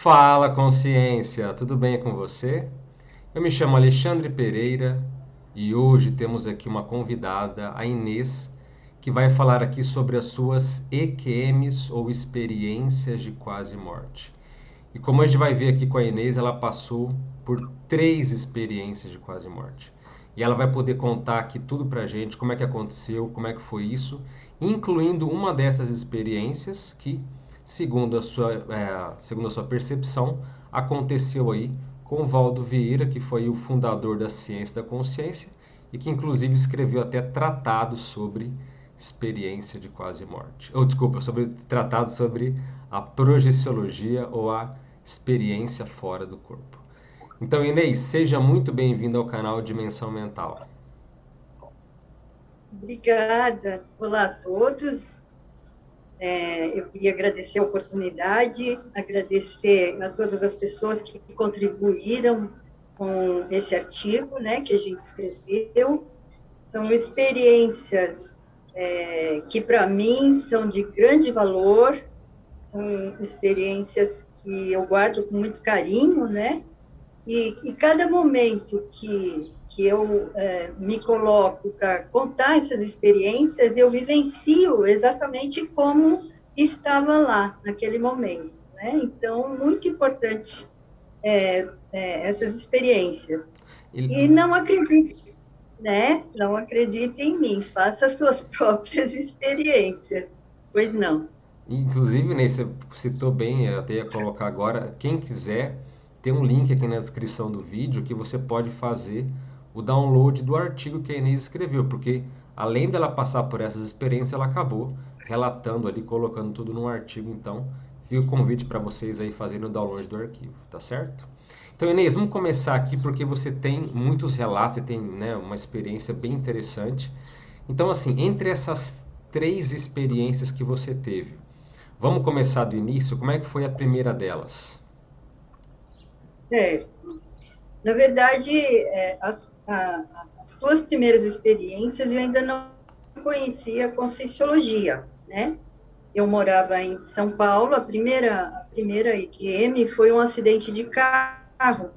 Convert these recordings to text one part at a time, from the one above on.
Fala, consciência, tudo bem com você? Eu me chamo Alexandre Pereira e hoje temos aqui uma convidada, a Inês, que vai falar aqui sobre as suas EQMs ou experiências de quase morte. E como a gente vai ver aqui com a Inês, ela passou por 3 experiências de quase morte. E ela vai poder contar aqui tudo pra gente, como é que aconteceu, como é que foi isso, incluindo uma dessas experiências que, segundo a sua percepção, aconteceu aí com o Valdo Vieira, que foi o fundador da ciência da consciência e que inclusive escreveu até tratados sobre experiência de quase morte. Ou desculpa, sobre tratado sobre a projeciologia ou a experiência fora do corpo. Então, Inês, seja muito bem-vinda ao canal Dimensão Mental. Obrigada. Olá a todos. Eu queria agradecer a oportunidade, agradecer a todas as pessoas que contribuíram com esse artigo, né, que a gente escreveu. São experiências que, para mim, são de grande valor, são experiências que eu guardo com muito carinho, né? E cada momento que eu me coloco para contar essas experiências, eu vivencio exatamente como estava lá, naquele momento. Né? Então, muito importante essas experiências. E, E não acredite, né? Não acredite em mim, faça as suas próprias experiências. Pois não. inclusive, Inês, você citou bem, eu até ia colocar agora, quem quiser, tem um link aqui na descrição do vídeo que você pode fazer o download do artigo que a Inês escreveu, porque além dela passar por essas experiências, ela acabou relatando ali, colocando tudo num artigo, então fica o convite para vocês aí fazerem o download do arquivo, tá certo? Então, Inês, vamos começar aqui porque você tem muitos relatos, você tem, né, uma experiência bem interessante. Então, assim, entre essas 3 experiências que você teve, vamos começar do início? Como é que foi a primeira delas? É, na verdade, as duas primeiras experiências eu ainda não conhecia a Conscienciologia, né? Eu morava em São Paulo, a primeira IQM foi um acidente de carro.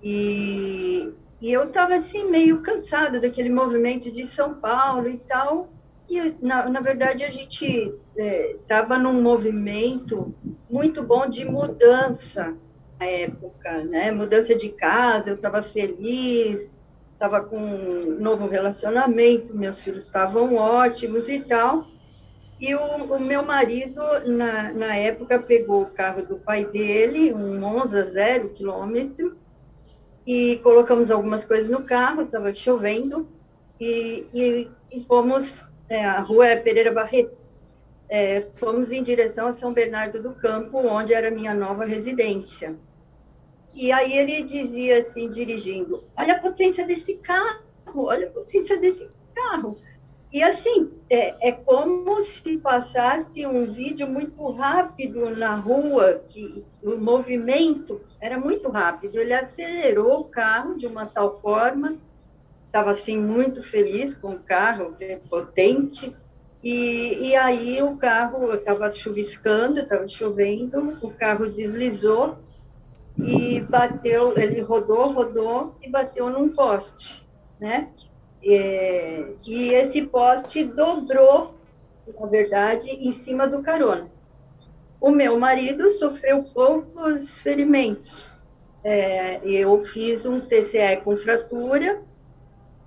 E eu estava assim, meio cansada daquele movimento de São Paulo e tal. E, na verdade, a gente estava num movimento muito bom de mudança na época, né? Mudança de casa, eu estava feliz, estava com um novo relacionamento, meus filhos estavam ótimos e tal. E o meu marido, na época, pegou o carro do pai dele, um Monza 0 km, e colocamos algumas coisas no carro, estava chovendo, e fomos, a rua é Pereira Barreto, fomos em direção a São Bernardo do Campo, onde era a minha nova residência. E aí ele dizia assim, dirigindo, olha a potência desse carro, olha a potência desse carro. E assim, é como se passasse um vídeo muito rápido na rua, que o movimento era muito rápido. Ele acelerou o carro de uma tal forma, estava assim muito feliz com o carro, potente, e aí o carro estava chuviscando, estava chovendo, o carro deslizou e bateu, ele rodou e bateu num poste, né? E esse poste dobrou, na verdade, em cima do carona. O meu marido sofreu poucos ferimentos. Eu fiz um TCE com fratura,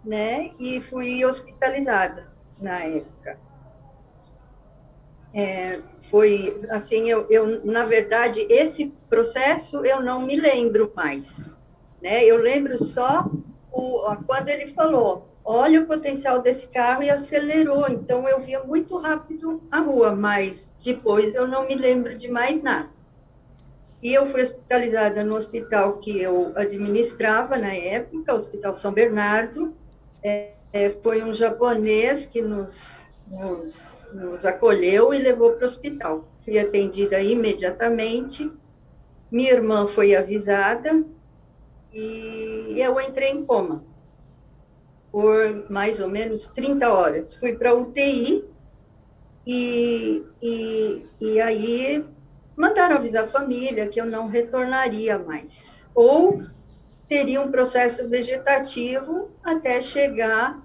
né? E fui hospitalizada na época. Foi assim, na verdade, esse processo eu não me lembro mais, né? Eu lembro só quando ele falou, olha o potencial desse carro e acelerou, então eu via muito rápido a rua, mas depois eu não me lembro de mais nada. E eu fui hospitalizada no hospital que eu administrava na época, o Hospital São Bernardo. Foi um japonês que nos acolheu e levou para o hospital. Fui atendida imediatamente, minha irmã foi avisada e eu entrei em coma por mais ou menos 30 horas. Fui para a UTI e aí mandaram avisar a família que eu não retornaria mais. Ou teria um processo vegetativo até chegar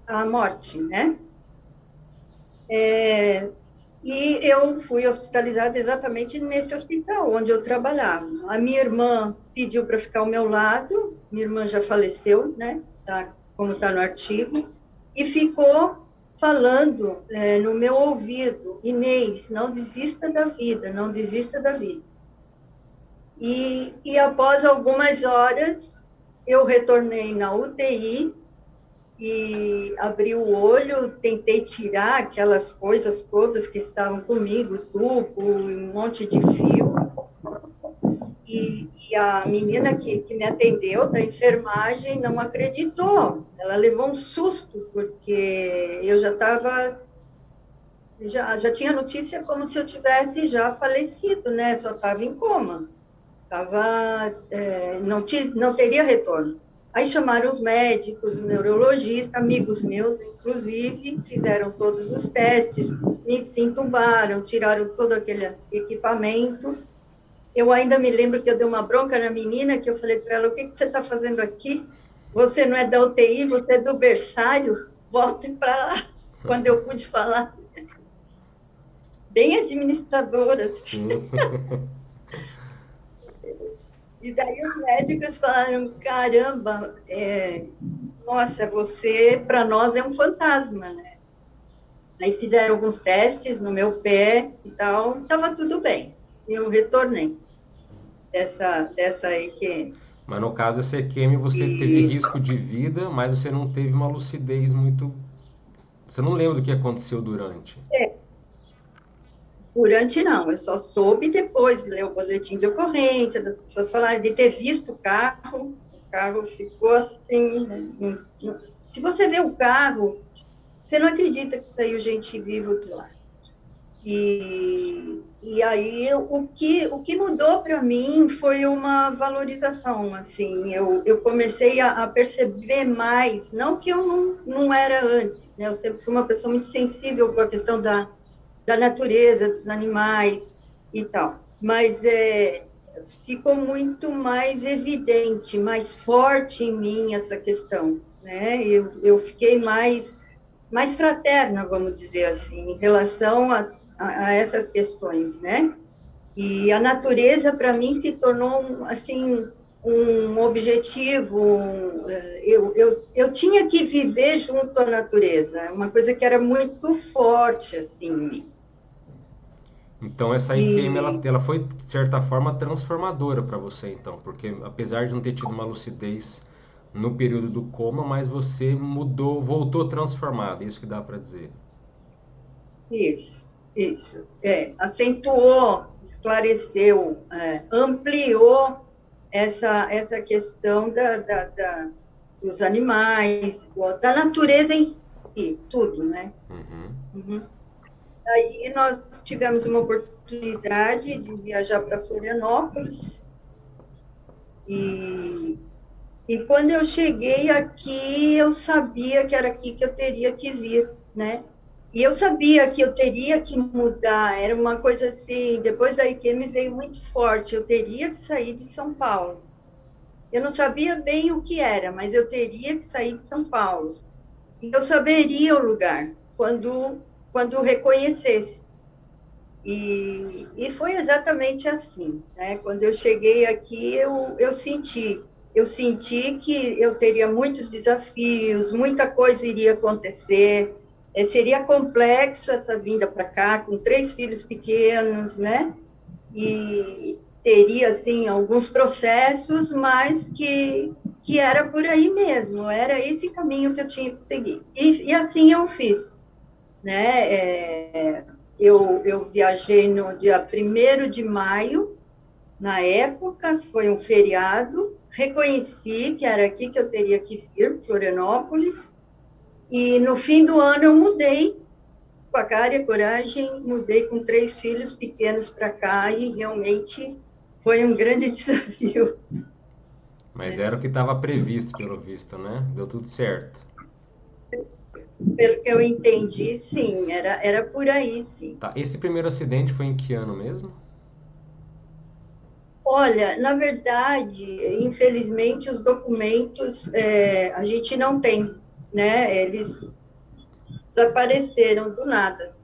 à morte, né? E eu fui hospitalizada exatamente nesse hospital onde eu trabalhava. A minha irmã pediu para ficar ao meu lado, minha irmã já faleceu, né? Tá, como está no artigo, e ficou falando no meu ouvido: Inês, não desista da vida, não desista da vida. E após algumas horas, eu retornei na UTI e abri o olho, tentei tirar aquelas coisas todas que estavam comigo, tubo, um monte de fio. E a menina que me atendeu da enfermagem não acreditou. Ela levou um susto, porque eu já estava. Já tinha notícia como se eu tivesse já falecido, né? Só estava em coma. Não teria retorno. Aí chamaram os médicos, o neurologista, amigos meus, inclusive, fizeram todos os testes, me entubaram, tiraram todo aquele equipamento. Eu ainda me lembro que eu dei uma bronca na menina, que eu falei para ela: o que você está fazendo aqui? Você não é da UTI, você é do berçário, volte para lá. Quando eu pude falar, bem administradora, assim. Sim. E daí os médicos falaram: caramba, nossa, você para nós é um fantasma, né? Aí fizeram alguns testes no meu pé e tal, estava tudo bem. Eu retornei dessa EQM. Mas no caso dessa EQM você teve E risco de vida, mas você não teve uma lucidez muito. Você não lembra do que aconteceu durante. durante não, eu só soube depois de ler o boletim de ocorrência, das pessoas falarem de ter visto o carro ficou assim. Né? Se você vê o carro, você não acredita que saiu gente viva de lá. E aí o que mudou para mim foi uma valorização, assim, eu comecei a perceber mais, não que eu não era antes, né? Eu sempre fui uma pessoa muito sensível com a questão da natureza, dos animais e tal, mas ficou muito mais evidente, mais forte em mim essa questão, né? Eu fiquei mais fraterna, vamos dizer assim, em relação a essas questões, né? E a natureza, para mim, se tornou, assim, um objetivo. Eu tinha que viver junto à natureza, uma coisa que era muito forte, assim, em mim. Então essa EQM E ela foi de certa forma transformadora para você então, porque apesar de não ter tido uma lucidez no período do coma, mas você mudou, voltou transformado, isso que dá para dizer. isso, acentuou, esclareceu, ampliou essa questão dos animais, da natureza em si, tudo, né? Uhum. Uhum. Aí nós tivemos uma oportunidade de viajar para Florianópolis e, e quando eu cheguei aqui, eu sabia que era aqui que eu teria que vir, né? E eu sabia que eu teria que mudar, era uma coisa assim, depois da IQM veio muito forte, eu teria que sair de São Paulo. Eu não sabia bem o que era, mas eu teria que sair de São Paulo. E eu saberia o lugar quando reconhecesse. E foi exatamente assim, né? Quando eu cheguei aqui, eu senti que eu teria muitos desafios, muita coisa iria acontecer, seria complexo essa vinda para cá, com 3 filhos pequenos, né? E teria, assim, alguns processos, mas que era por aí mesmo, era esse caminho que eu tinha que seguir. E assim eu fiz, né? Eu viajei no dia 1º de maio, na época, foi um feriado, reconheci que era aqui que eu teria que vir, Florianópolis, e no fim do ano eu mudei, com a cara e a coragem, mudei com 3 filhos pequenos para cá, e realmente foi um grande desafio. Mas era o que estava previsto pelo visto, né? Deu tudo certo. Pelo que eu entendi, sim, era por aí, sim. Tá. Esse primeiro acidente foi em que ano mesmo? Olha, na verdade, infelizmente, os documentos a gente não tem, né? Eles desapareceram do nada.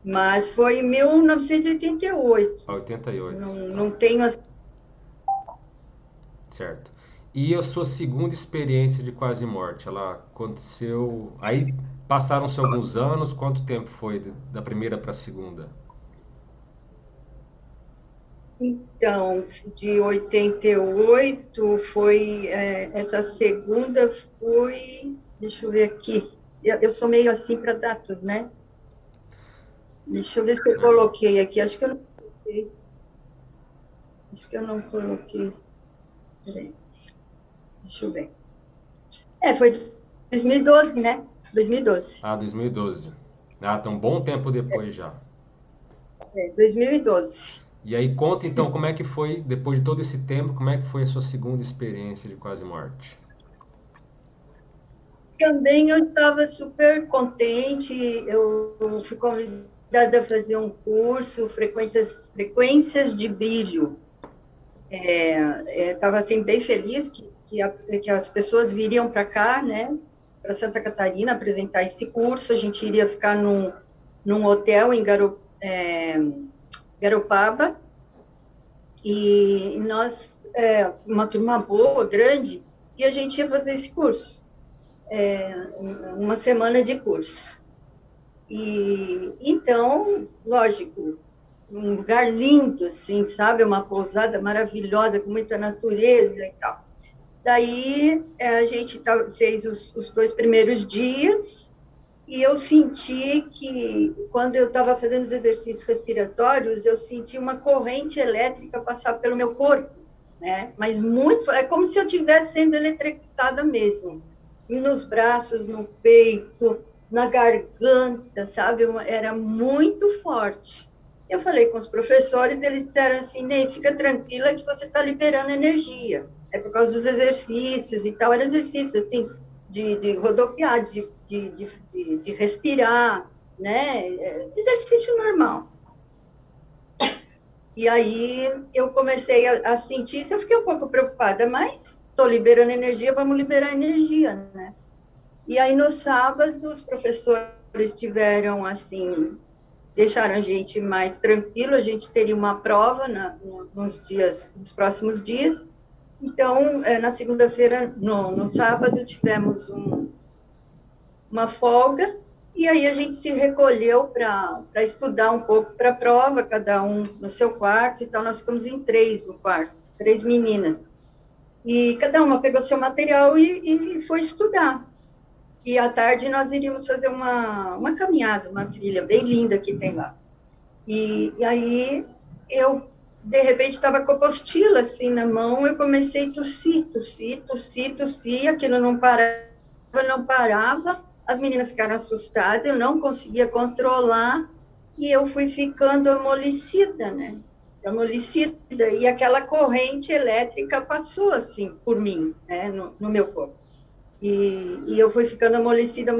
Mas foi em 1988. 88, Não, tá, não tenho certo. E a sua segunda experiência de quase morte, ela aconteceu. Aí passaram-se alguns anos, quanto tempo foi da primeira para a segunda? então, de 88 foi essa segunda foi, deixa eu ver aqui. Eu sou meio assim para datas, né? Deixa eu ver se eu É. coloquei aqui. Acho que eu não coloquei. Acho que eu não coloquei. Peraí, deixa eu ver. Foi 2012, né? 2012. Ah, 2012. Ah, tá um bom tempo depois já. 2012. E aí conta então como é que foi, depois de todo esse tempo, como é que foi a sua segunda experiência de quase morte? Também eu estava super contente, eu fui convidada a fazer um curso, frequências de brilho. Estava assim, bem feliz que as pessoas viriam para cá, né, para Santa Catarina, apresentar esse curso. A gente iria ficar num hotel em Garopaba, e nós, uma turma boa, grande, e a gente ia fazer esse curso, uma semana de curso. E então, lógico, um lugar lindo, assim, sabe? Uma pousada maravilhosa, com muita natureza e tal. Daí a gente fez os 2 primeiros dias e eu senti que, quando eu estava fazendo os exercícios respiratórios, eu senti uma corrente elétrica passar pelo meu corpo, né? Mas muito, é como se eu estivesse sendo eletrocutada mesmo. E nos braços, no peito, na garganta, sabe? Era muito forte. Eu falei com os professores, eles disseram assim: Inês, fica tranquila que você está liberando energia. É por causa dos exercícios e tal. Era exercício, assim, de rodopiar, de respirar, né? Exercício normal. E aí eu comecei a sentir isso, eu fiquei um pouco preocupada, mas estou liberando energia, vamos liberar energia, né? E aí no sábado os professores tiveram assim, deixaram a gente mais tranquilo, a gente teria uma prova nos próximos dias. Então, na segunda-feira, no sábado, tivemos uma folga, e aí a gente se recolheu para estudar um pouco para a prova, cada um no seu quarto. Então, nós ficamos em 3 no quarto, 3 meninas. E cada uma pegou seu material e foi estudar. E à tarde nós iríamos fazer uma caminhada, uma trilha bem linda que tem lá. E aí eu, de repente, estava com a apostila assim na mão, eu comecei a tossir, aquilo não parava, não parava. As meninas ficaram assustadas, eu não conseguia controlar, e eu fui ficando amolecida, né? Amolecida, e aquela corrente elétrica passou assim por mim, né, no meu corpo. E eu fui ficando amolecida,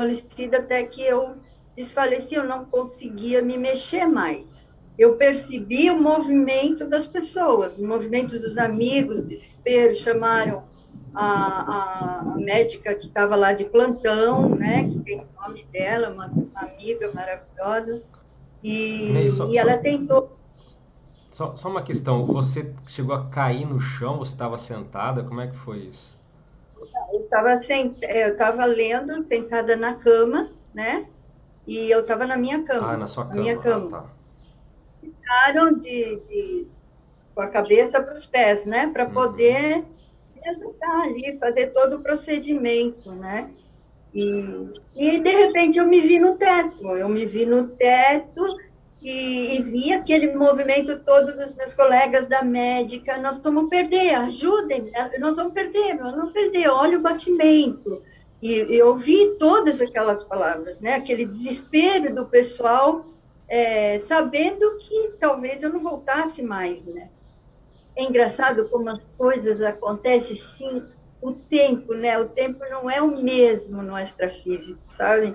até que eu desfaleci, eu não conseguia me mexer mais. Eu percebi o movimento das pessoas, o movimento dos amigos, desespero, chamaram a médica que estava lá de plantão, né, que tem o nome dela, uma amiga maravilhosa, Inês, e ela tentou. só uma questão, você chegou a cair no chão, você estava sentada, como é que foi isso? Eu estava lendo, sentada na cama, né, e eu estava Ah, na sua na minha cama, ah cama. tá. Pararam com a cabeça para os pés, né? Para Uhum. poder me ajudar ali, fazer todo o procedimento, né? E, e de repente eu me vi no teto e vi aquele movimento todo dos meus colegas da médica: nós vamos perder, ajudem, nós vamos perder, olha o batimento. E eu ouvi todas aquelas palavras, né? Aquele desespero do pessoal, sabendo que talvez eu não voltasse mais, né? É engraçado como as coisas acontecem, sim, o tempo, né? O tempo não é o mesmo no extrafísico, sabe?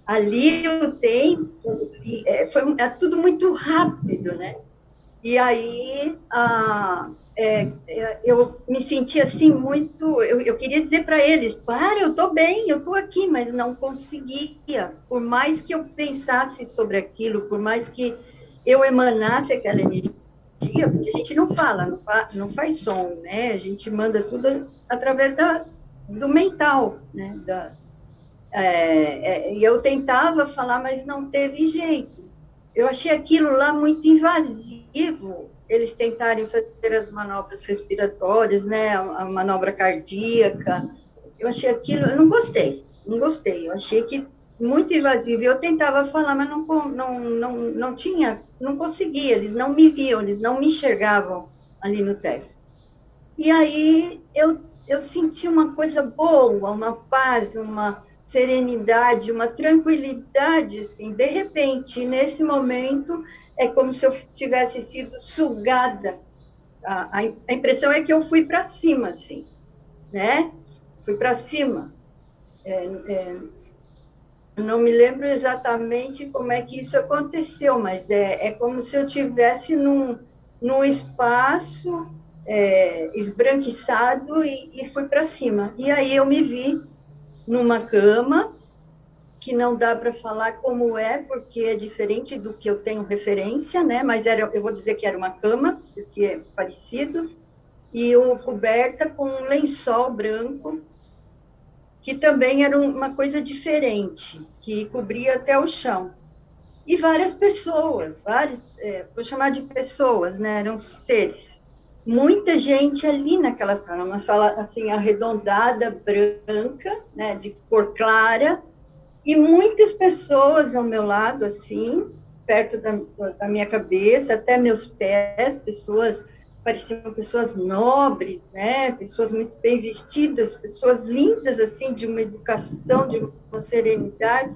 Ali o tempo é tudo muito rápido, né? E aí eu me senti assim muito. Eu queria dizer para eles: para, eu estou bem, eu estou aqui, mas não conseguia. Por mais que eu pensasse sobre aquilo, por mais que eu emanasse aquela energia, porque a gente não fala, não faz som, né? A gente manda tudo através do mental, né? E eu tentava falar, mas não teve jeito. Eu achei aquilo lá muito invasivo, eles tentarem fazer as manobras respiratórias, né, a manobra cardíaca. Eu achei aquilo, eu não gostei, não gostei. Eu achei que muito invasivo. Eu tentava falar, mas não tinha, não conseguia. Eles não me viam, eles não me enxergavam ali no teste. E aí eu senti uma coisa boa, uma paz, uma serenidade, uma tranquilidade, assim, de repente, nesse momento, é como se eu tivesse sido sugada. A impressão é que eu fui para cima, assim, né? Fui para cima. Não me lembro exatamente como é que isso aconteceu, mas é como se eu tivesse num espaço esbranquiçado e fui para cima. E aí eu me vi numa cama, que não dá para falar como é, porque é diferente do que eu tenho referência, né? Mas eu vou dizer que era uma cama, porque é parecido, e eu coberta com um lençol branco, que também era uma coisa diferente, que cobria até o chão. E várias pessoas, vou chamar de pessoas, né? Eram seres. Muita gente ali naquela sala, uma sala assim arredondada, branca, né, de cor clara, e muitas pessoas ao meu lado, assim, perto da minha cabeça, até meus pés, pessoas, pareciam pessoas nobres, né, pessoas muito bem vestidas, pessoas lindas, assim, de uma educação, de uma serenidade,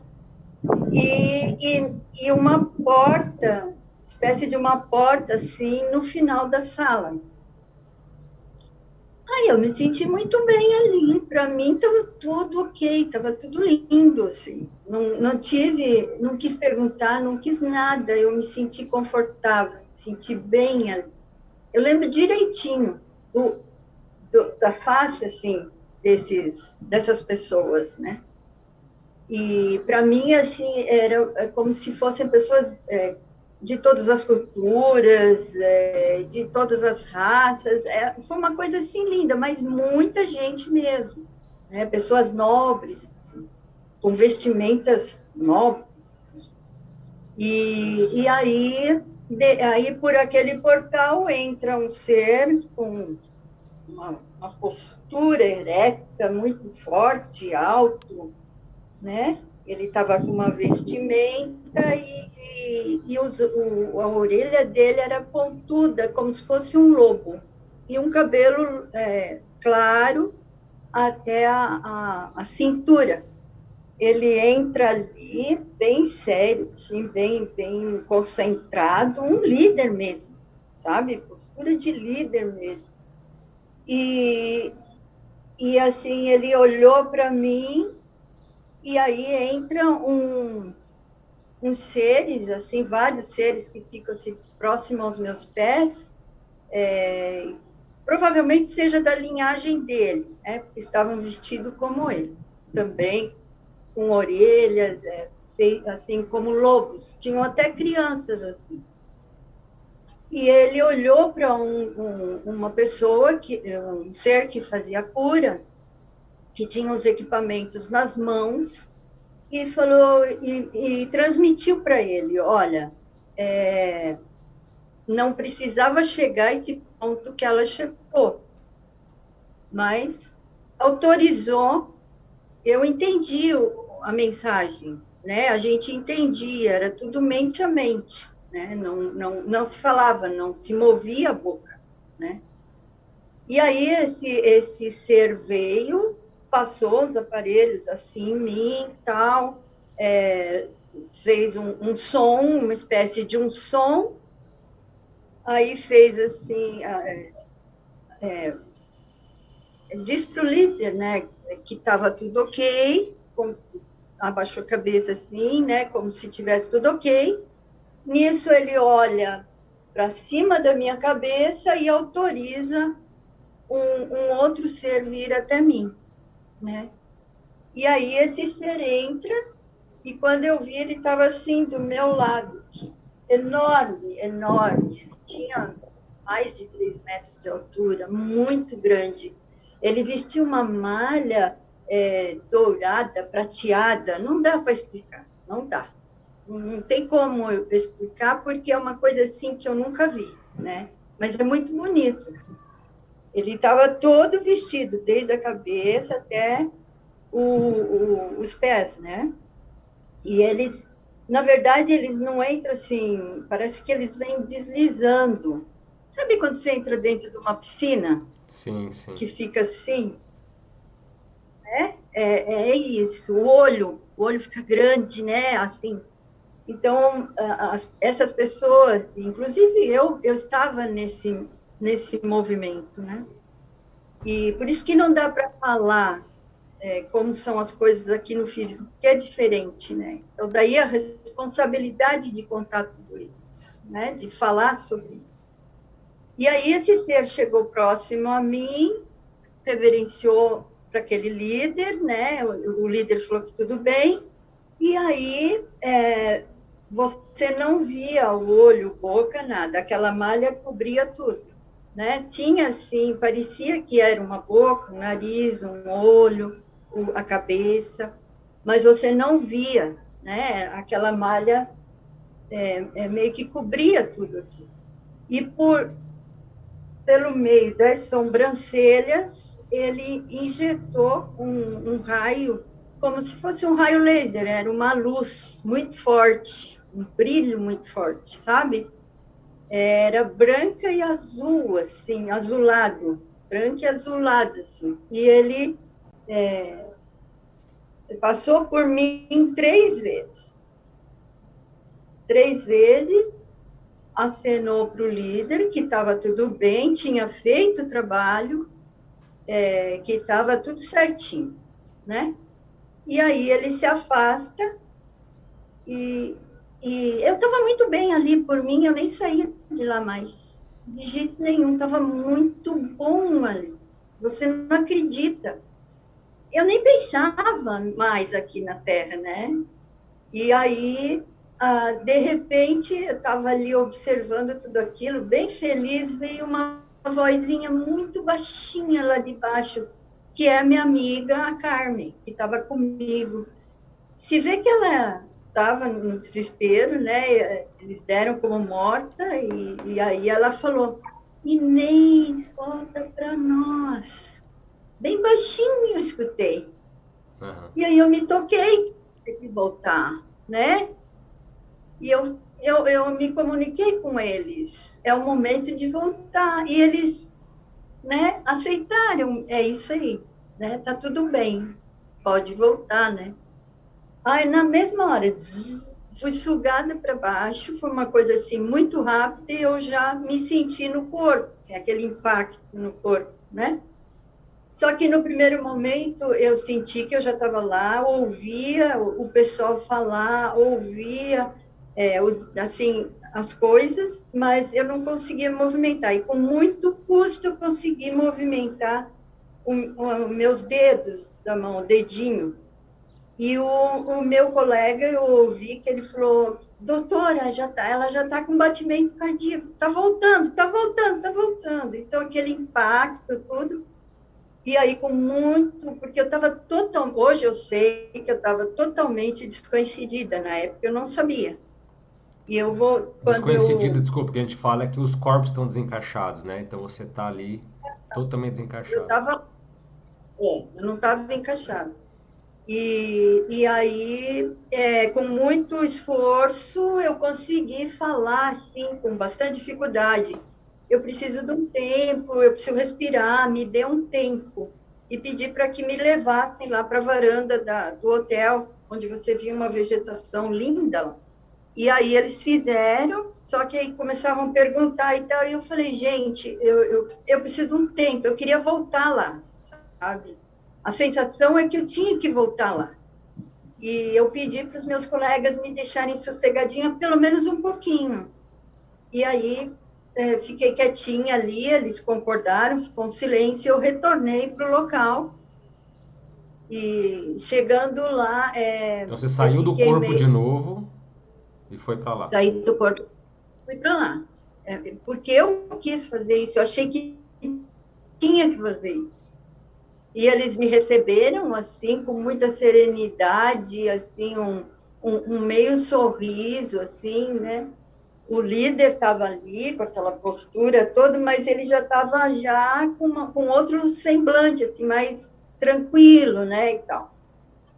e uma porta, espécie de uma porta, assim, no final da sala. Aí eu me senti muito bem ali. Para mim estava tudo ok, estava tudo lindo, assim. Não quis perguntar, não quis nada. Eu me senti confortável, me senti bem ali. Eu lembro direitinho da face, assim, dessas pessoas, né? E para mim, assim, era como se fossem pessoas de todas as culturas, de todas as raças. Foi uma coisa assim linda, mas muita gente mesmo, né? Pessoas nobres, assim, com vestimentas nobres. Aí por aquele portal entra um ser com uma postura ereta, muito forte, alto, né? Ele estava com uma vestimenta a orelha dele era pontuda, como se fosse um lobo. E um cabelo claro até a cintura. Ele entra ali bem sério, assim, bem concentrado, um líder mesmo, sabe? Postura de líder mesmo. E, e assim, ele olhou para mim e aí entra uns seres, assim, vários seres que ficam assim, próximos aos meus pés, provavelmente seja da linhagem dele, né? Porque estavam vestidos como ele, também com orelhas, assim como lobos, tinham até crianças assim. E ele olhou para uma pessoa, um ser que fazia cura, que tinha os equipamentos nas mãos, e falou e transmitiu para ele, olha, não precisava chegar a esse ponto que ela chegou, mas autorizou. Eu entendi a mensagem, né? A gente entendia, era tudo mente a mente, né? Não se falava, não se movia a boca, né? E aí esse ser veio, passou os aparelhos assim em mim, tal, fez um som, uma espécie de um som, aí fez assim, disse para o líder, né, que estava tudo ok, abaixou a cabeça assim, né, como se tivesse tudo ok. Nisso ele olha para cima da minha cabeça e autoriza um outro ser vir até mim, né? E aí esse ser entra, e quando eu vi, ele estava assim do meu lado, enorme, enorme, tinha mais de 3 metros de altura, muito grande. Ele vestia uma malha dourada, prateada, não dá para explicar, não dá. Não tem como eu explicar, porque é uma coisa assim que eu nunca vi, né? Mas é muito bonito, assim. Ele estava todo vestido, desde a cabeça até os pés, né? E eles, na verdade, eles não entram assim, parece que eles vêm deslizando. Sabe quando você entra dentro de uma piscina, Sim, sim. que fica assim? É isso, o olho fica grande, né? Assim. Então, essas pessoas, inclusive eu estava nesse movimento, né? E por isso que não dá para falar como são as coisas aqui no físico, que é diferente, né? Então, daí a responsabilidade de contar tudo isso, né? De falar sobre isso. E aí esse ser chegou próximo a mim, reverenciou para aquele líder, né? O líder falou que tudo bem, e aí você não via o olho, boca, nada. Aquela malha cobria tudo, né? Tinha assim, parecia que era uma boca, um nariz, um olho, a cabeça, mas você não via, né? Aquela malha meio que cobria tudo aqui. E pelo meio das sobrancelhas, ele injetou um raio, como se fosse um raio laser, era uma luz muito forte, um brilho muito forte, sabe? Era branca e azul, assim, azulado, branca e azulado, assim. E ele passou por mim 3 vezes. 3 vezes, acenou para o líder que estava tudo bem, tinha feito o trabalho, que estava tudo certinho, né? E aí ele se afasta e, e eu estava muito bem ali por mim, eu nem saía de lá mais. De jeito nenhum, estava muito bom ali. Você não acredita. Eu nem pensava mais aqui na Terra, né? E aí, de repente, eu estava ali observando tudo aquilo, bem feliz, veio uma vozinha muito baixinha lá de baixo, que é a minha amiga, a Carmen, que estava comigo. Se vê que ela estava no desespero, né? Eles deram como morta, e aí ela falou: Inês, volta para nós. Bem baixinho eu escutei. Aham. E aí eu me toquei, tem que voltar, né? E eu me comuniquei com eles. É o momento de voltar. E eles, né, aceitaram. É isso aí, né? Tá tudo bem. Pode voltar, né? Aí, na mesma hora, fui sugada para baixo. Foi uma coisa assim muito rápida e eu já me senti no corpo, assim, aquele impacto no corpo, né? Só que no primeiro momento eu senti que eu já estava lá, ouvia o pessoal falar, ouvia assim as coisas, mas eu não conseguia movimentar. E com muito custo eu consegui movimentar os meus dedos da mão, o dedinho. E o meu colega, eu ouvi que ele falou: doutora, ela já está com batimento cardíaco, está voltando, está voltando, está voltando. Então aquele impacto, tudo. E aí, com muito. Porque eu estava total. Hoje eu sei que eu estava totalmente desconhecida. Na época eu não sabia. E eu vou. Quando Descoincidido, desculpa, o que a gente fala é que os corpos estão desencaixados, né? Então você tá ali totalmente eu desencaixado. estava. Eu não estava encaixada. E aí, com muito esforço, eu consegui falar assim, com bastante dificuldade. Eu preciso de um tempo, eu preciso respirar, me dê um tempo. E pedi para que me levassem lá para a varanda do hotel, onde você via uma vegetação linda. E aí eles fizeram, só que aí começavam a perguntar e tal. E eu falei, gente, eu preciso de um tempo, eu queria voltar lá, sabe? A sensação é que eu tinha que voltar lá. E eu pedi para os meus colegas me deixarem sossegadinha pelo menos um pouquinho. E aí fiquei quietinha ali, eles concordaram, ficou um silêncio, eu retornei para o local e chegando lá, Então você eu saiu do fiquei corpo de meio novo e foi para lá. saí do corpo, fui para lá, porque eu quis fazer isso, eu achei que tinha que fazer isso. E eles me receberam assim com muita serenidade, assim um meio sorriso, assim, né? O líder estava ali com aquela postura toda, mas ele já estava já com outro semblante, assim, mais tranquilo, né, e tal.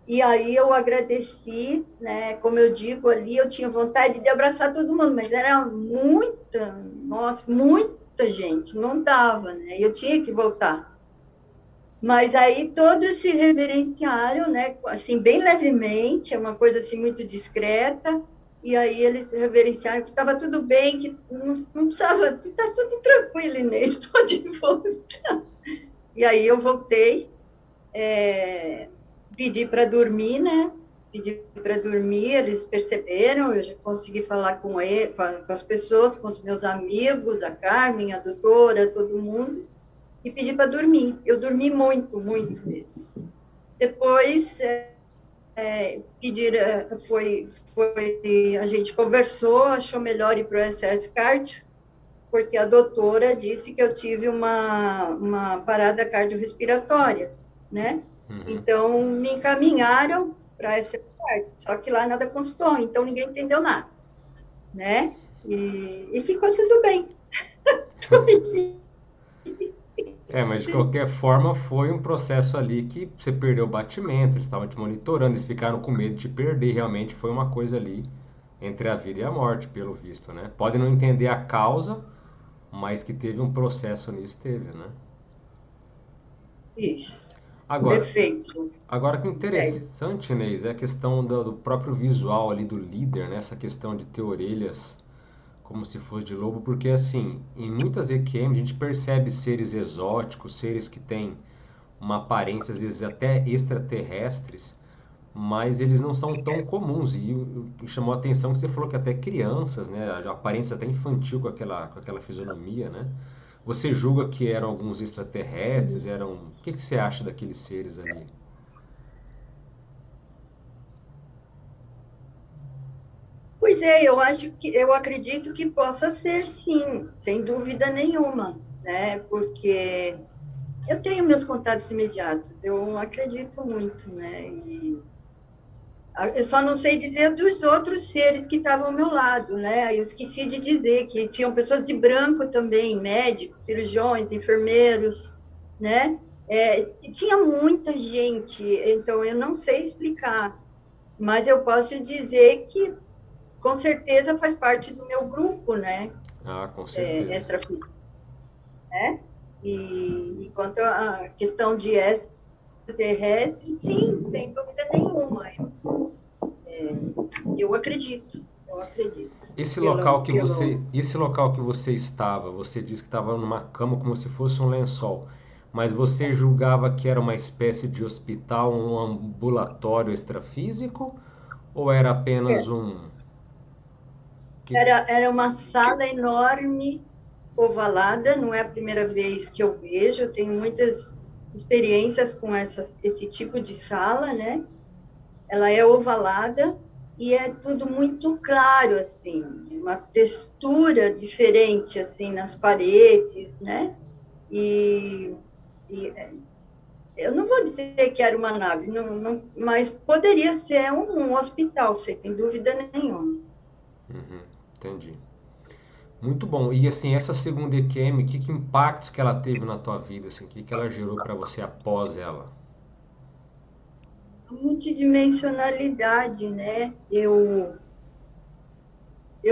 E aí eu agradeci, né, como eu digo ali, eu tinha vontade de abraçar todo mundo, mas era muita, nossa, muita gente, não dava, né, eu tinha que voltar. Mas aí todos se reverenciaram, né, assim, bem levemente, é uma coisa assim muito discreta, e aí eles se reverenciaram que estava tudo bem, que não precisava, está tudo tranquilo, Inês, pode voltar. E aí eu voltei, pedi para dormir, né? Pedi para dormir, eles perceberam, eu já consegui falar com as pessoas, com os meus amigos, a Carmen, a doutora, todo mundo, e pedi para dormir. Eu dormi muito, muito mesmo. Depois, a gente conversou, achou melhor ir para o SS Cardio, porque a doutora disse que eu tive uma parada cardiorrespiratória, né? Uhum. Então, me encaminharam para SS Cardio, só que lá nada constou, então ninguém entendeu nada, né? E ficou tudo bem. Mas de qualquer forma foi um processo ali que você perdeu o batimento, eles estavam te monitorando, eles ficaram com medo de te perder, realmente foi uma coisa ali entre a vida e a morte, pelo visto, né? Pode não entender a causa, mas que teve um processo nisso, teve, né? Isso, Agora, perfeito. agora que Sério. interessante, Neis, é a questão do próprio visual ali do líder, né? Essa questão de ter orelhas como se fosse de lobo, porque assim, em muitas EQM a gente percebe seres exóticos, seres que têm uma aparência às vezes até extraterrestres, mas eles não são tão comuns. E chamou a atenção que você falou que até crianças, né, a aparência até infantil com aquela fisionomia, né? Você julga que eram alguns extraterrestres, eram... O que que você acha daqueles seres ali? Pois eu acredito que possa ser sim, sem dúvida nenhuma, né? Porque eu tenho meus contatos imediatos, eu acredito muito, né? Eu só não sei dizer dos outros seres que estavam ao meu lado, né? Eu esqueci de dizer que tinham pessoas de branco também, médicos, cirurgiões, enfermeiros, né? Tinha muita gente, então eu não sei explicar, mas eu posso dizer que com certeza faz parte do meu grupo, né? Ah, com certeza. Extrafísico, né? E quanto à questão de extraterrestre, sim, sem dúvida nenhuma. Eu acredito, eu acredito. Esse local que você estava, você disse que estava numa cama como se fosse um lençol, mas você julgava que era uma espécie de hospital, um ambulatório extrafísico, ou era apenas um que Era uma sala enorme, ovalada, não é a primeira vez que eu vejo, eu tenho muitas experiências com esse tipo de sala, né? Ela é ovalada e é tudo muito claro, assim, uma textura diferente, assim, nas paredes, né? E, e eu não vou dizer que era uma nave, mas poderia ser um hospital, sem dúvida nenhuma. Uhum, entendi. Muito bom. E assim, essa segunda EQM, que impactos que ela teve na tua vida, assim, que ela gerou para você após ela? A multidimensionalidade, né? Eu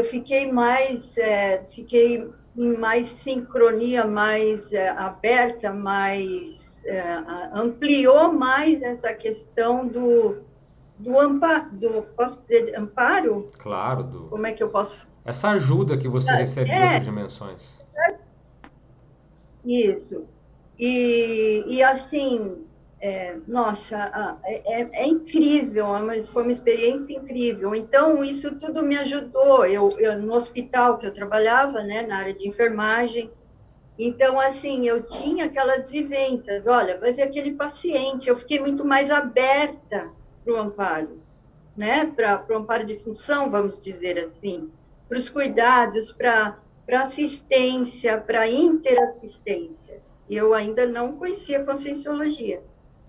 fiquei em mais sincronia, mais aberta, ampliou mais essa questão do amparo, posso dizer, amparo? Claro, Como é que eu posso? essa ajuda que você recebe de outras É, dimensões. isso. E assim, Nossa, é incrível, foi uma experiência incrível. Então, isso tudo me ajudou. No hospital que eu trabalhava, né, na área de enfermagem, então, assim, eu tinha aquelas vivências. Olha, vai ver aquele paciente. Eu fiquei muito mais aberta para o amparo, né? Para o amparo de função, vamos dizer assim, para os cuidados, para assistência, para interassistência. E eu ainda não conhecia a conscienciologia,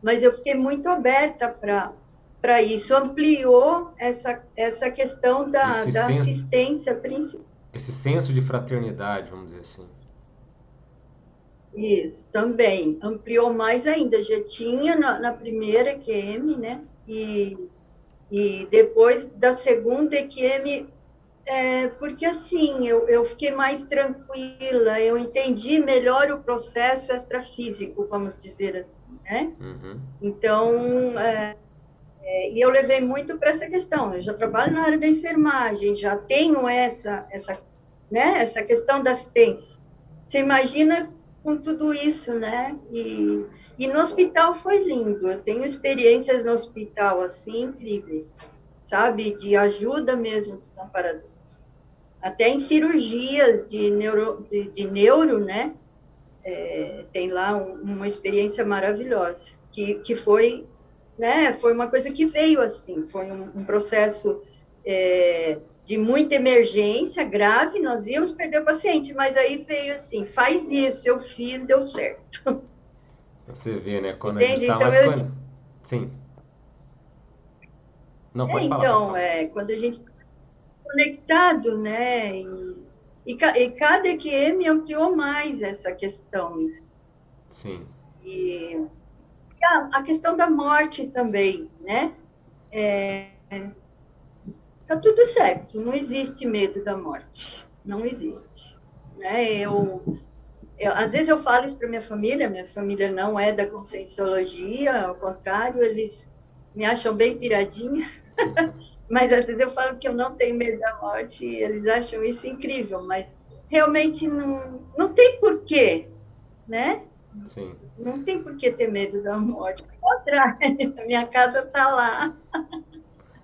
mas eu fiquei muito aberta para isso. Ampliou essa questão Esse da senso, assistência principal. esse senso de fraternidade, vamos dizer assim. Isso, também. Ampliou mais ainda. Já tinha na primeira EQM, né? E depois da segunda EQM, porque assim, eu fiquei mais tranquila, eu entendi melhor o processo extrafísico, vamos dizer assim, né? Uhum. Então, e eu levei muito para essa questão. Eu já trabalho na área da enfermagem, já tenho essa questão da assistência. Você imagina com tudo isso, né? E no hospital foi lindo. Eu tenho experiências no hospital assim incríveis, sabe? De ajuda mesmo dos amparadores. Até em cirurgias de neuro, né? Tem lá uma experiência maravilhosa, que foi, né? Foi uma coisa que veio assim, foi um processo de muita emergência grave, nós íamos perder o paciente, mas aí veio assim, faz isso, eu fiz, deu certo. Você vê, né? Quando a gente Entende? tá Então, mais. Sim. Não, pode falar, pode falar. quando a gente está conectado, né? E cada EQM ampliou mais essa questão. Sim, E a questão da morte também, né? Tá tudo certo, não existe medo da morte, não existe. Né? Às vezes eu falo isso para minha família não é da conscienciologia, ao contrário, eles me acham bem piradinha, mas às vezes eu falo que eu não tenho medo da morte e eles acham isso incrível, mas realmente não tem porquê, né? sim. Não tem por que ter medo da morte. Ao contrário, a minha casa está lá.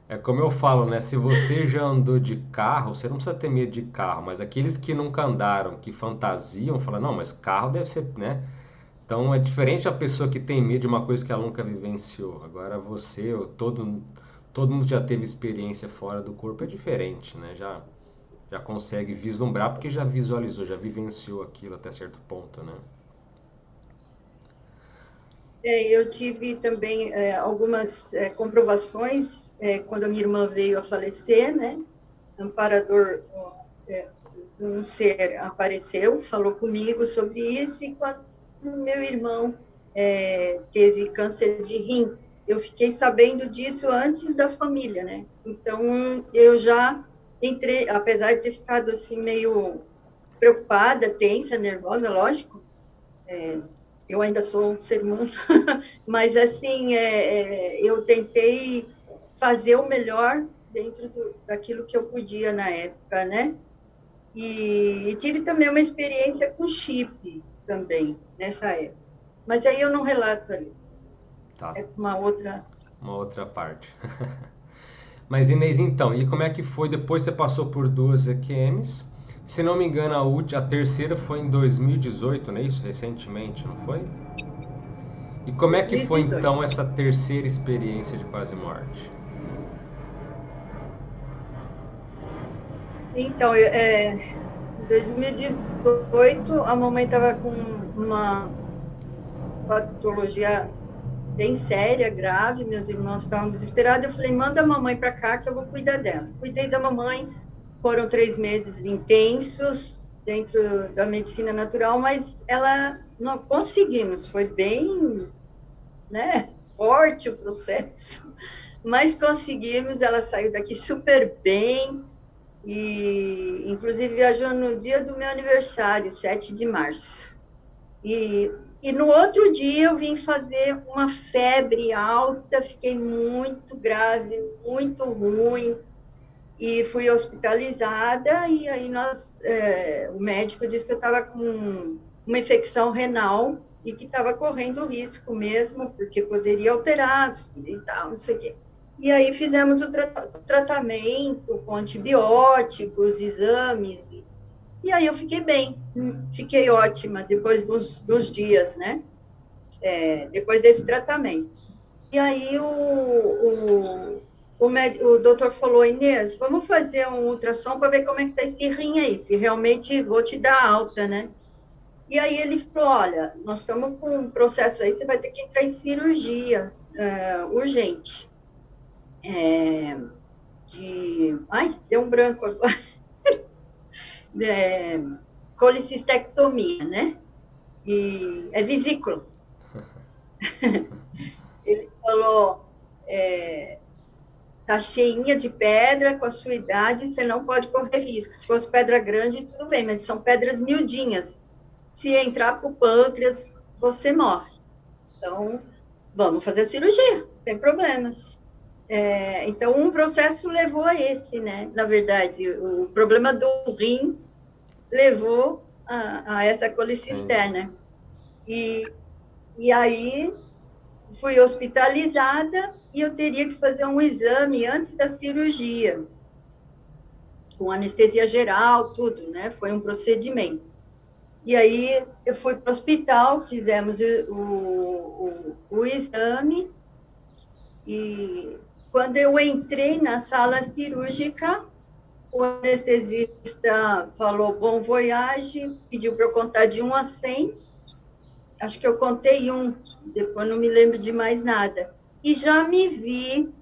É como eu falo, né? Se você já andou de carro, você não precisa ter medo de carro, mas aqueles que nunca andaram, que fantasiam, falam, não, mas carro deve ser, né? Então é diferente a pessoa que tem medo de uma coisa que ela nunca vivenciou. Agora você, ou todo mundo já teve experiência fora do corpo, é diferente, né? Já consegue vislumbrar porque já visualizou, já vivenciou aquilo até certo ponto, né? Eu tive também algumas comprovações quando a minha irmã veio a falecer, né? Amparador, é, um ser apareceu, falou comigo sobre isso, e quando meu irmão teve câncer de rim, eu fiquei sabendo disso antes da família, né? Então, eu já entrei, apesar de ter ficado assim meio preocupada, tensa, nervosa, lógico, eu ainda sou um ser humano, mas assim, eu tentei fazer o melhor dentro daquilo que eu podia na época, né? E tive também uma experiência com chip também, nessa época. Mas aí eu não relato ali, Tá, é uma outra. uma outra parte. Mas Inês, então, e como é que foi? Depois você passou por duas EQMs. Se não me engano, a terceira foi em 2018, não é isso? Recentemente, não foi? E como é que foi 2018. então essa terceira experiência de quase morte? Então, em 2018, a mamãe estava com uma patologia bem séria, grave, meus irmãos estavam desesperados. Eu falei, manda a mamãe para cá que eu vou cuidar dela. Cuidei da mamãe, foram 3 meses intensos dentro da medicina natural, mas ela não conseguimos, foi bem, né, forte o processo, mas conseguimos, ela saiu daqui super bem, e inclusive viajou no dia do meu aniversário, 7 de março. E no outro dia eu vim fazer uma febre alta, fiquei muito grave, muito ruim, e fui hospitalizada, e aí o médico disse que eu estava com uma infecção renal, e que estava correndo risco mesmo, porque poderia alterar e tal, não sei o quê. E aí fizemos o tratamento com antibióticos, exames, e aí eu fiquei bem, fiquei ótima depois dos dias, né? Depois desse tratamento. E aí o doutor falou, Inês, vamos fazer um ultrassom para ver como é que está esse rim aí, se realmente vou te dar alta, né? E aí ele falou, olha, nós estamos com um processo aí, você vai ter que entrar em cirurgia urgente. Ai, deu um branco agora. É, colicistectomia, né? E é vesícula. Ele falou, tá cheinha de pedra, com a sua idade, você não pode correr risco. Se fosse pedra grande, tudo bem, mas são pedras miudinhas. Se entrar para o pâncreas, você morre. Então, vamos fazer a cirurgia, sem problemas. Então, um processo levou a esse, né? Na verdade, o problema do rim levou a essa colicisterna. E aí, fui hospitalizada e eu teria que fazer um exame antes da cirurgia, com anestesia geral, tudo, né? Foi um procedimento. E aí eu fui para o hospital, fizemos o exame, e quando eu entrei na sala cirúrgica, o anestesista falou bom voyage, pediu para eu contar de 1 a 100, acho que eu contei um, depois não me lembro de mais nada. E já me vi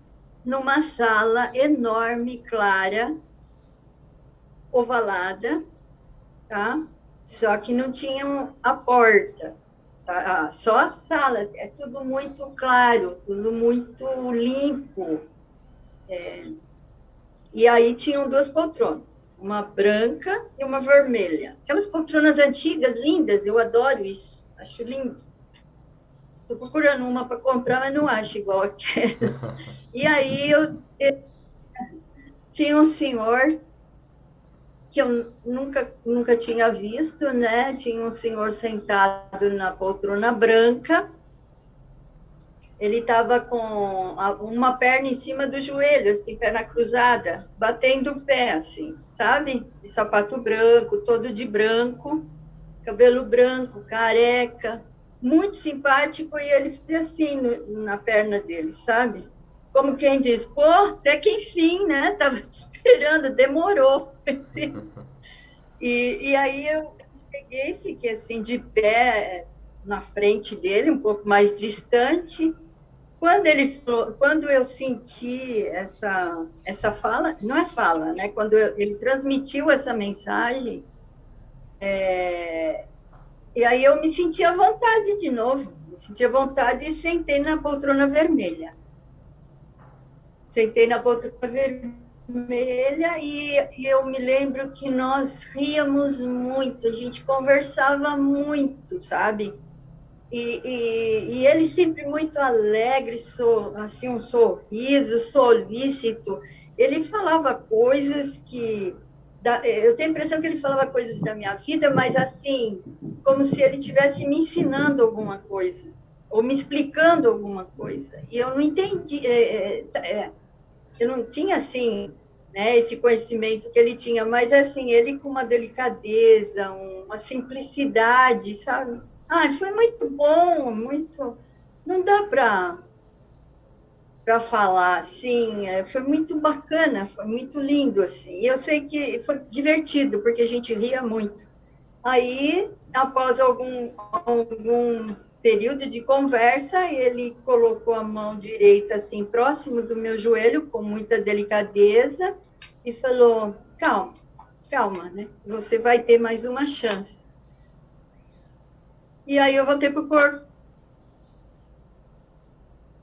numa sala enorme, clara, ovalada, tá? Só que não tinha a porta, tá? Só as salas, é tudo muito claro, tudo muito limpo. E aí tinham 2 poltronas, uma branca e uma vermelha. Aquelas poltronas antigas, lindas, eu adoro isso, acho lindo. Estou procurando uma para comprar, mas não acho igual aquela. E aí eu tinha um senhor que eu nunca tinha visto, né? Tinha um senhor sentado na poltrona branca. Ele estava com uma perna em cima do joelho, assim, perna cruzada, batendo o pé, assim, sabe? De sapato branco, todo de branco, cabelo branco, careca, muito simpático, e ele fez assim na perna dele, sabe? Como quem diz, pô, até que enfim, né? Tava esperando, demorou. E aí eu cheguei, fiquei assim de pé na frente dele, um pouco mais distante. Quando eu senti essa fala, não é fala, né? Quando ele transmitiu essa mensagem, e aí eu me senti à vontade de novo, me senti à vontade e sentei na poltrona vermelha. Sentei na poltrona vermelha e eu me lembro que nós ríamos muito, a gente conversava muito, sabe? E ele sempre muito alegre, assim, um sorriso solícito. Ele falava coisas que. Eu tenho a impressão que ele falava coisas da minha vida, mas assim, como se ele estivesse me ensinando alguma coisa, ou me explicando alguma coisa. E eu não entendi, eu não tinha, assim, né, esse conhecimento que ele tinha, mas assim, ele com uma delicadeza, uma simplicidade, sabe? Ah, foi muito bom, muito. Não dá para falar assim, foi muito bacana, foi muito lindo assim. E eu sei que foi divertido porque a gente ria muito. Aí, após algum período de conversa, ele colocou a mão direita assim próximo do meu joelho com muita delicadeza e falou: "Calma, calma, né? Você vai ter mais uma chance." E aí eu voltei pro corpo.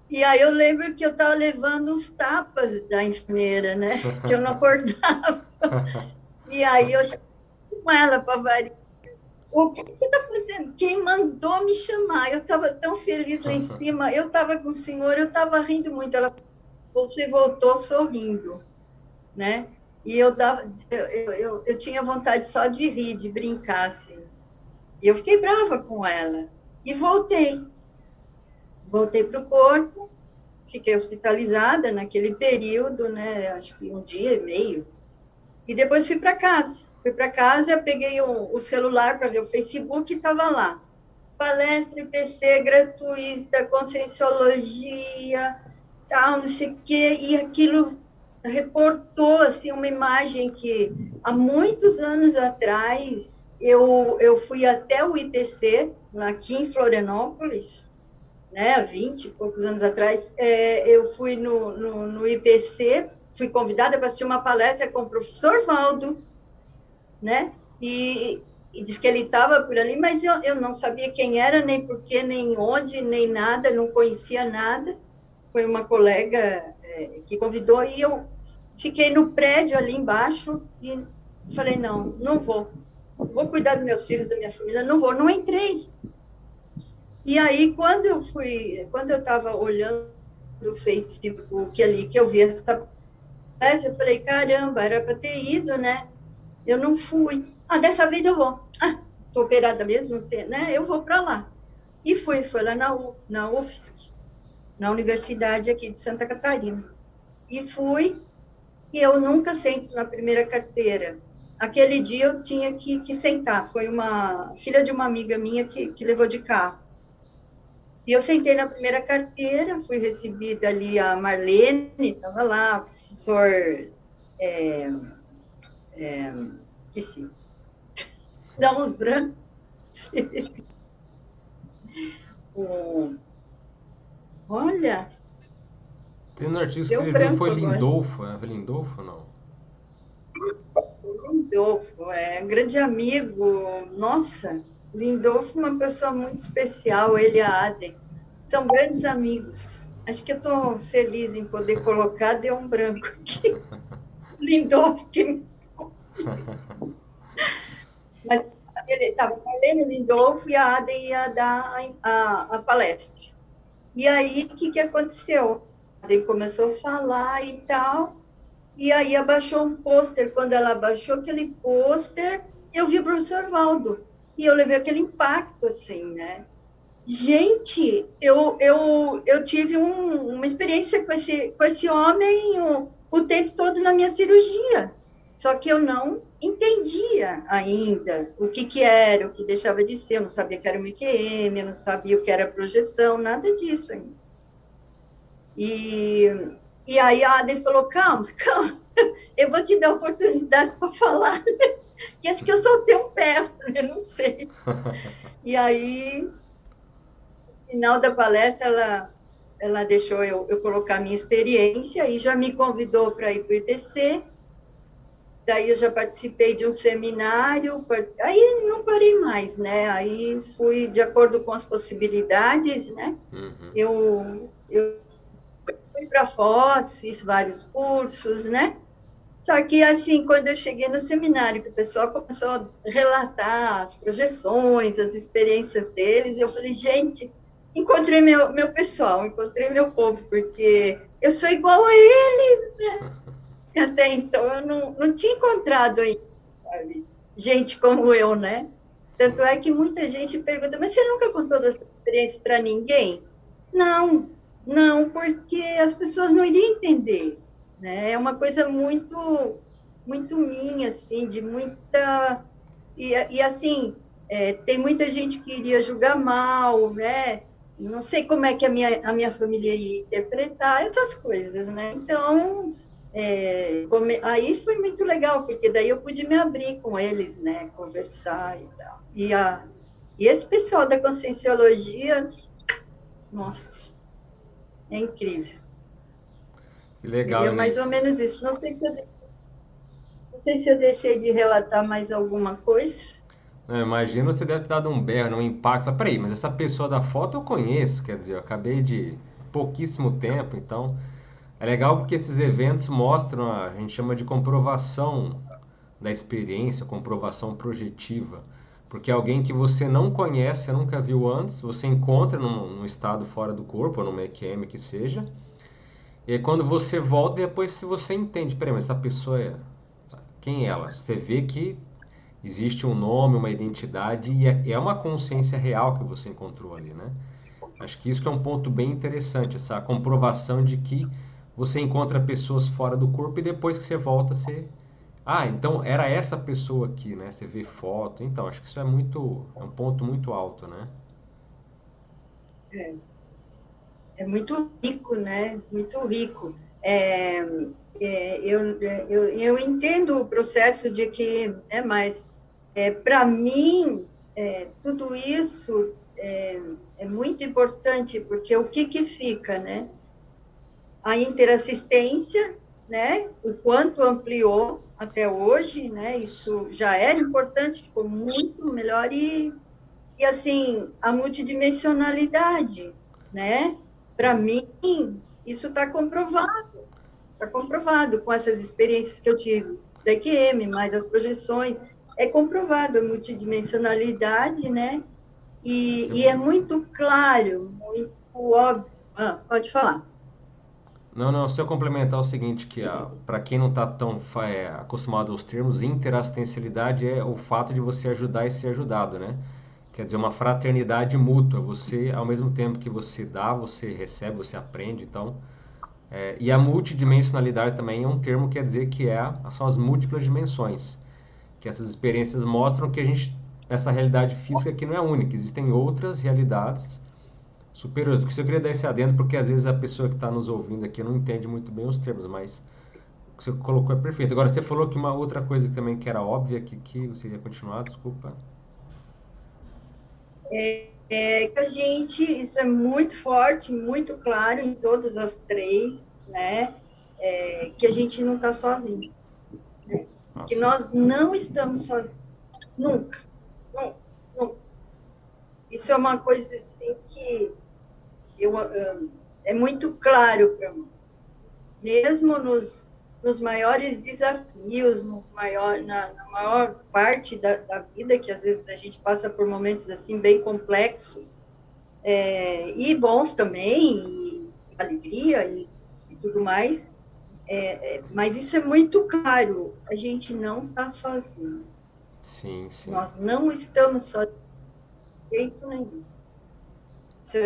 E aí eu lembro que eu estava levando uns tapas da enfermeira, né? Que eu não acordava. E aí eu chamei com ela para variar. O que você está fazendo? Quem mandou me chamar? Eu estava tão feliz lá em cima. Eu estava com o senhor, eu estava rindo muito. Ela, você voltou sorrindo, né? E eu tinha vontade só de rir, de brincar, assim. E eu fiquei brava com ela. E voltei. Voltei para o corpo, fiquei hospitalizada naquele período, né? Acho que um dia e meio. E depois fui para casa. Fui para casa, peguei o celular para ver o Facebook e estava lá. Palestra IPC gratuita, conscienciologia, tal, não sei o quê. E aquilo reportou assim, uma imagem que há muitos anos atrás eu fui até o IPC, aqui em Florianópolis, né, há 20 e poucos anos atrás, eu fui no IPC, fui convidada para assistir uma palestra com o professor Valdo, né? E disse que ele estava por ali, mas eu não sabia quem era, nem porquê, nem onde, nem nada, não conhecia nada. Foi uma colega que convidou e eu fiquei no prédio ali embaixo e falei, não, não vou. Vou cuidar dos meus filhos, da minha família, não vou. Não entrei. E aí, quando eu estava olhando o Facebook ali, que eu vi essa palestra, eu falei, caramba, era para ter ido, né? Eu não fui. Ah, dessa vez eu vou. Ah, estou operada mesmo, né? Eu vou para lá. E fui lá na UFSC, na Universidade aqui de Santa Catarina. E fui, e eu nunca sento na primeira carteira. Aquele dia eu tinha que sentar. Foi uma filha de uma amiga minha que levou de carro. E eu sentei na primeira carteira, fui recebida ali a Marlene, estava lá, o professor, é, esqueci, dá uns brancos, o, olha, Tem um artigo que deu escreveu, foi branco agora. Lindolfo, foi Lindolfo ou não? Lindolfo, grande amigo, nossa, Lindolfo é uma pessoa muito especial, ele e a Aden, são grandes amigos. Acho que eu estou feliz em poder colocar, deu um branco aqui. Lindolfo, mas ele estava Marlene Lindolfo e a Aden ia dar a palestra. E aí, o que aconteceu? A Aden começou a falar e tal, e aí abaixou um pôster. Quando ela abaixou aquele pôster, eu vi o professor Valdo. E eu levei aquele impacto, assim, né? Gente, eu tive uma experiência com esse homem o tempo todo na minha cirurgia. Só que eu não entendia ainda o que era, o que deixava de ser. Eu não sabia que era o IQM, eu não sabia o que era projeção, nada disso ainda. E, e aí a Adri falou, calma, calma, eu vou te dar a oportunidade para falar. E acho que eu soltei um pé, eu não sei. E aí, no final da palestra, ela deixou eu colocar a minha experiência e já me convidou para ir para o IPC. Daí eu já participei de um seminário, aí não parei mais, né? Aí fui de acordo com as possibilidades, né? Uhum. Eu fui para Foz, fiz vários cursos, né? Só que, assim, quando eu cheguei no seminário, que o pessoal começou a relatar as projeções, as experiências deles, eu falei, gente, encontrei meu pessoal, encontrei meu povo, porque eu sou igual a eles, né? Até então eu não tinha encontrado aí, sabe? Gente como eu, né? Tanto Sim. é que muita gente pergunta, mas você nunca contou dessa experiência para ninguém? Não, não, porque as pessoas não iriam entender, né? É uma coisa muito minha, assim, de muita... E assim, tem muita gente que iria julgar mal, né? Não sei como é que a minha família ia interpretar essas coisas, né? Então, aí foi muito legal, porque daí eu pude me abrir com eles, né? Conversar e tal. E esse pessoal da Conscienciologia, nossa, é incrível. Que legal, Seria mais ou Inês. menos isso. Não sei se eu deixei de relatar mais alguma coisa. Não, imagino você deve ter dado um berro, um impacto. Ah, peraí, mas essa pessoa da foto eu conheço, quer dizer, eu acabei de pouquíssimo tempo, então é legal porque esses eventos mostram, a gente chama de comprovação da experiência, comprovação projetiva. Porque é alguém que você não conhece, você nunca viu antes, você encontra num estado fora do corpo, ou numa EQM que seja, e aí quando você volta, depois se você entende, peraí, mas essa pessoa é. Quem é ela? Você vê que existe um nome, uma identidade e é uma consciência real que você encontrou ali, né? Acho que isso que é um ponto bem interessante, essa comprovação de que você encontra pessoas fora do corpo e depois que você volta, você... Ah, então era essa pessoa aqui, né? Você vê foto. Então, acho que isso é um ponto muito alto, né? É, é muito rico, né? Muito rico. É, eu entendo o processo de que, né, mas para mim, tudo isso é muito importante, porque o que, que fica, né? A interassistência, né? O quanto ampliou até hoje, né? Isso já era importante, ficou muito melhor e assim, a multidimensionalidade, né? Para Hum. mim, isso está comprovado com essas experiências que eu tive da EQM, mais as projeções, é comprovado a multidimensionalidade, né? E é muito claro, muito óbvio. Ah, pode falar. Não, não, se eu complementar o seguinte, que para quem não está tão acostumado aos termos, interassistencialidade é o fato de você ajudar e ser ajudado, né? Quer dizer, uma fraternidade mútua. Você, ao mesmo tempo que você dá, você recebe, você aprende, então... e a multidimensionalidade também é um termo que quer dizer que são as múltiplas dimensões. Que essas experiências mostram que essa realidade física aqui não é única, existem outras realidades superiores. Porque eu queria dar esse adendo, porque às vezes a pessoa que está nos ouvindo aqui não entende muito bem os termos, mas o que você colocou é perfeito. Agora, você falou que uma outra coisa também que era óbvia, que você ia continuar, desculpa. Que a gente, isso é muito forte, muito claro em todas as três, né? Que a gente não está sozinho, Ah, que sim. nós não estamos sozinhos, nunca, nunca, nunca. Isso é uma coisa assim que eu, é muito claro para mim, mesmo nos maiores desafios, na maior parte da vida, que às vezes a gente passa por momentos assim bem complexos, e bons também, e alegria e tudo mais, mas isso é muito claro, a gente não está sozinho, Sim, sim. nós não estamos sozinhos de jeito nenhum. Isso,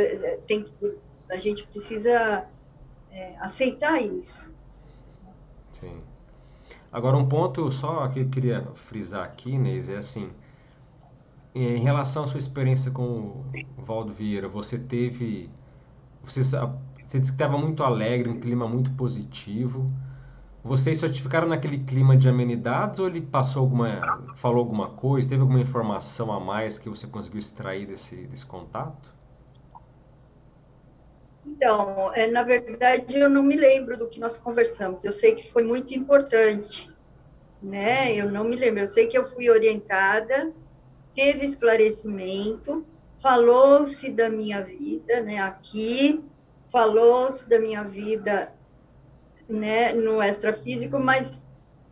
a gente precisa aceitar isso. Sim. Agora, um ponto só que eu queria frisar aqui, Inês, é assim, em relação à sua experiência com o Valdo Vieira, você disse que estava muito alegre, um clima muito positivo. Vocês só ficaram naquele clima de amenidades ou ele falou alguma coisa, teve alguma informação a mais que você conseguiu extrair desse contato? Então, na verdade, eu não me lembro do que nós conversamos. Eu sei que foi muito importante, né? Eu não me lembro. Eu sei que eu fui orientada, teve esclarecimento, falou-se da minha vida, né? Aqui, falou-se da minha vida, né? No extrafísico, mas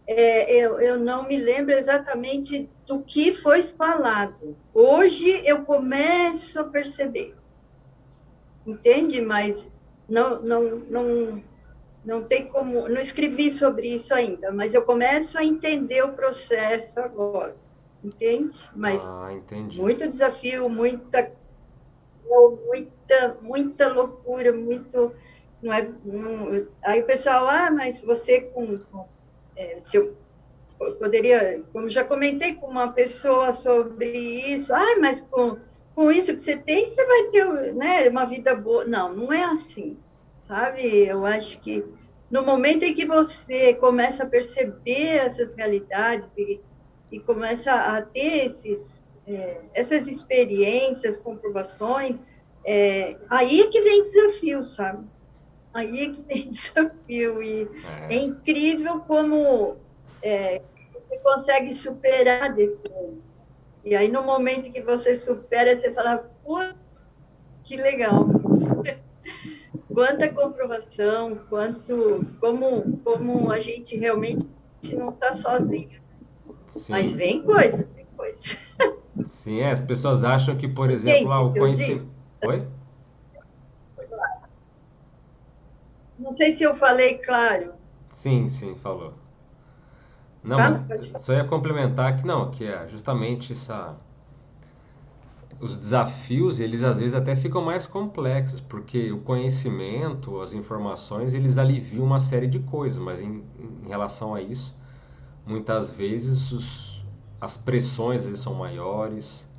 eu não me lembro exatamente do que foi falado. Hoje eu começo a perceber, entende? Mas não tem como, não escrevi sobre isso ainda, mas eu começo a entender o processo agora, entende? Mas Ah, entendi. muito desafio, muita loucura, muito, não é, não, aí o pessoal, mas você se eu poderia, como já comentei com uma pessoa sobre isso, mas com isso que você tem, você vai ter, né, uma vida boa. Não, não é assim, sabe? Eu acho que no momento em que você começa a perceber essas realidades e começa a ter essas experiências, comprovações, aí é que vem desafio, sabe? Aí é que tem desafio e é É, incrível como você consegue superar depois. E aí, no momento que você supera, você fala, putz, que legal. Quanta comprovação, como a gente realmente não está sozinho. Mas sim. vem coisa. Sim, as pessoas acham que, por exemplo, Entende o o que eu digo? conhecimento. Oi? Não sei se eu falei claro. Sim, sim, falou. Não, mas Fala, pode falar. só ia complementar que não, que é justamente os desafios, eles às vezes até ficam mais complexos, porque o conhecimento, as informações, eles aliviam uma série de coisas, mas em relação a isso, muitas vezes as pressões às vezes são maiores,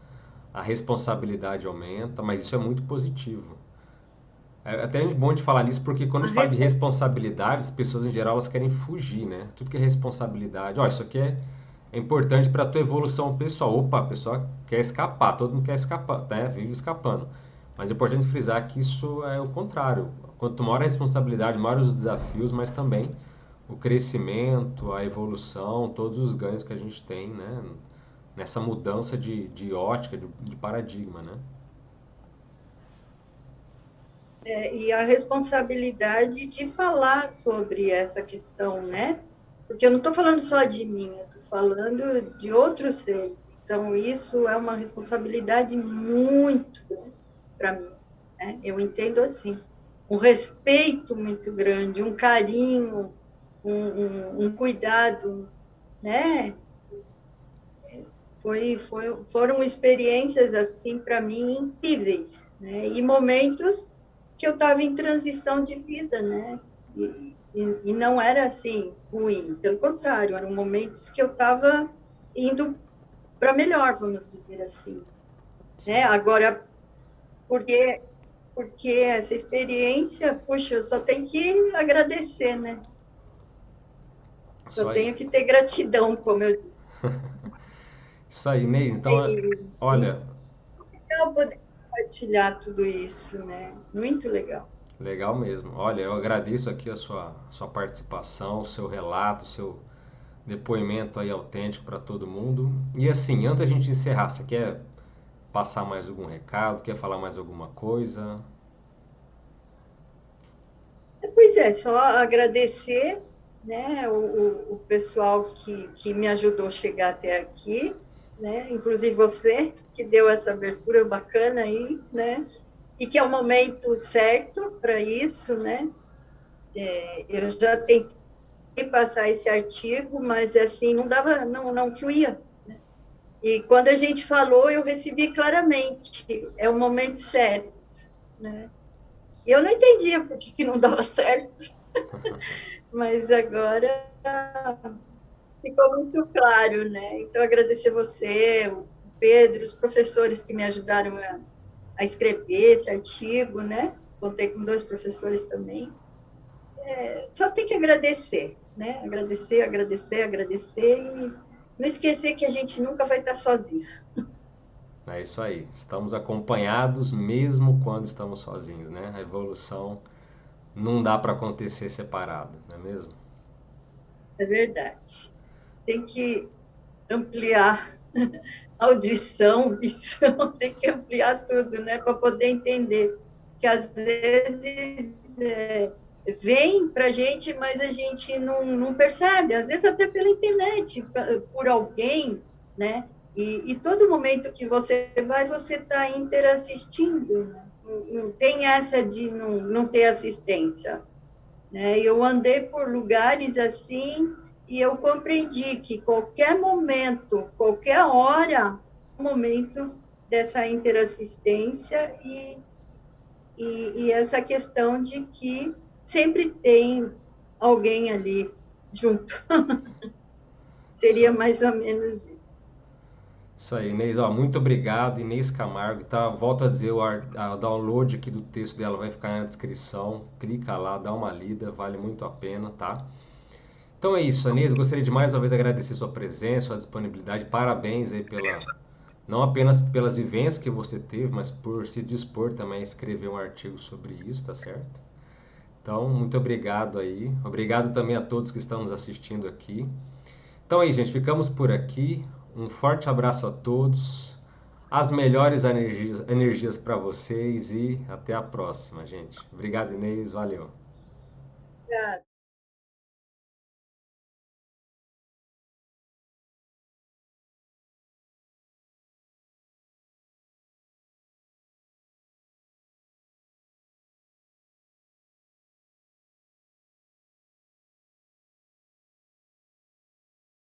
a responsabilidade aumenta, mas isso é muito positivo. É até bom de falar nisso, porque quando a A gente fala de respo- responsabilidade, as pessoas em geral elas querem fugir, né? Tudo que é responsabilidade, ó, isso aqui é importante para a tua evolução pessoal. Opa, a pessoa quer escapar, todo mundo quer escapar, né? Vive escapando. Mas é importante frisar que isso é o contrário. Quanto maior a responsabilidade, maiores os desafios, mas também o crescimento, a evolução, todos os ganhos que a gente tem, né? Nessa mudança de ótica, de paradigma, né? e a responsabilidade de falar sobre essa questão, né? Porque eu não estou falando só de mim, eu estou falando de outros seres. Então, isso é uma responsabilidade muito grande para mim, né? Eu entendo assim. Um respeito muito grande, um carinho, um cuidado, né? Foram experiências, assim, para mim, incríveis, né? E momentos que eu estava em transição de vida, né? E não era assim ruim, pelo contrário, eram momentos que eu estava indo para melhor, vamos dizer assim, né? Sim. Agora, porque porque essa experiência, puxa, eu só tenho que agradecer, né? Só Isso aí. tenho que ter gratidão, como eu disse. Isso aí, Inês. Então, E olha, legal poder compartilhar tudo isso, né? Muito legal. legal mesmo. Olha, eu agradeço aqui a sua participação, o seu relato, o seu depoimento aí autêntico para todo mundo. E assim, antes da gente encerrar, você quer passar mais algum recado? Quer falar mais alguma coisa? Pois é, só agradecer, né, o pessoal que me ajudou a chegar até aqui, né, inclusive você, que deu essa abertura bacana aí, né, e que é o momento certo para isso, né. Eu já tentei passar esse artigo, mas assim, não dava, não fluía. E quando a gente falou, eu recebi claramente, é o momento certo, né. E eu não entendia por que não dava certo, mas agora ficou muito claro, né? Então, agradecer você, o Pedro, os professores que me ajudaram a escrever esse artigo, né? Contei com dois professores também. Só tem que agradecer, né? Agradecer, agradecer, agradecer e não esquecer que a gente nunca vai estar sozinho. É isso aí. Estamos acompanhados mesmo quando estamos sozinhos, né? A evolução não dá para acontecer separado, não é mesmo? É verdade. Tem que ampliar a audição, visão, tem que ampliar tudo, né? Para poder entender que às vezes vem para a gente, mas a gente não percebe, às vezes até pela internet, por alguém, né? E todo momento que você vai, você está interassistindo, né? Não tem essa de não ter assistência, né? Eu andei por lugares assim e eu compreendi que qualquer momento, qualquer hora, é um momento dessa interassistência e essa questão de que sempre tem alguém ali junto. Isso Seria aí. mais ou menos isso. Isso aí, Inês. Ó, muito obrigado, Inês Camargo. Tá? Volto a dizer, o download aqui do texto dela vai ficar na descrição. Clica lá, dá uma lida, vale muito a pena, tá? Então é isso, Inês. Eu gostaria de mais uma vez agradecer sua presença, sua disponibilidade. Parabéns aí não apenas pelas vivências que você teve, mas por se dispor também a escrever um artigo sobre isso, tá certo? Então, muito obrigado aí. Obrigado também a todos que estão nos assistindo aqui. Então é isso, gente. Ficamos por aqui. Um forte abraço a todos. As melhores energias para vocês e até a próxima, gente. Obrigado, Inês. Valeu. Obrigada.